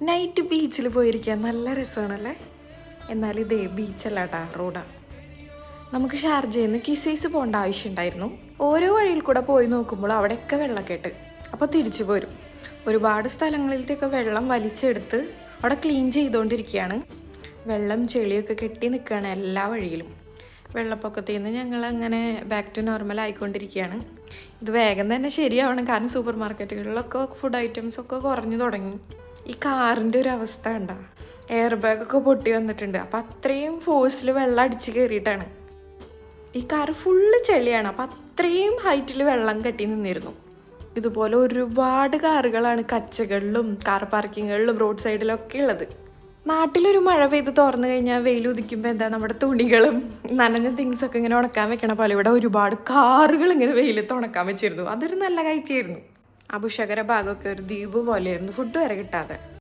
Night ബീച്ചിൽ പോയിരിക്കാൻ നല്ല രസമാണല്ലേ. എന്നാൽ ഇതേ ബീച്ചല്ല കേട്ടാ, റോഡാണ്. നമുക്ക് ഷാർജയിൽ നിന്ന് കിസൈസ് പോകേണ്ട ആവശ്യമുണ്ടായിരുന്നു. ഓരോ വഴിയിൽ കൂടെ പോയി നോക്കുമ്പോൾ അവിടെയൊക്കെ വെള്ളക്കെട്ട്. അപ്പോൾ തിരിച്ചു പോരും. ഒരുപാട് സ്ഥലങ്ങളിലത്തെയൊക്കെ വെള്ളം വലിച്ചെടുത്ത് അവിടെ ക്ലീൻ ചെയ്തുകൊണ്ടിരിക്കുകയാണ്. വെള്ളം ചെളിയൊക്കെ കെട്ടി നിൽക്കുകയാണ് എല്ലാ വഴിയിലും. വെള്ളപ്പൊക്കത്തിൽ നിന്ന് ഞങ്ങൾ അങ്ങനെ ബാക്ക് ടു നോർമൽ ആയിക്കൊണ്ടിരിക്കുകയാണ്. ഇത് വേഗം തന്നെ ശരിയാവണം, കാരണം സൂപ്പർ മാർക്കറ്റുകളിലൊക്കെ ഫുഡ് ഐറ്റംസ് ഒക്കെ കുറഞ്ഞു തുടങ്ങി. ഈ കാറിൻ്റെ ഒരു അവസ്ഥ കണ്ടാ, എയർ ബാഗൊക്കെ പൊട്ടി വന്നിട്ടുണ്ട്. അപ്പം അത്രയും ഫോഴ്സിൽ വെള്ളം അടിച്ച് കയറിയിട്ടാണ്. ഈ കാറ് ഫുള്ള് ചെളിയാണ്. അപ്പം അത്രയും ഹൈറ്റിൽ വെള്ളം കെട്ടി നിന്നിരുന്നു. ഇതുപോലെ ഒരുപാട് കാറുകളാണ് കച്ചകളിലും കാർ പാർക്കിങ്ങുകളിലും റോഡ് സൈഡിലൊക്കെ ഉള്ളത്. നാട്ടിലൊരു മഴ പെയ്ത് തുറന്നു കഴിഞ്ഞാൽ വെയിൽ ഉദിക്കുമ്പോൾ എന്താ, നമ്മുടെ തുണികളും നനഞ്ഞ തിങ്സൊക്കെ ഇങ്ങനെ ഉണക്കാൻ വെക്കണ പോലെ ഇവിടെ ഒരുപാട് കാറുകൾ ഇങ്ങനെ വെയിലത്ത് ഉണക്കാൻ വെച്ചിരുന്നു. അതൊരു നല്ല കാഴ്ചയായിരുന്നു. അബുഷകര ഭാഗമൊക്കെ ഒരു ദ്വീപ് പോലെയായിരുന്നു, ഫുഡ് വരെ കിട്ടാതെ.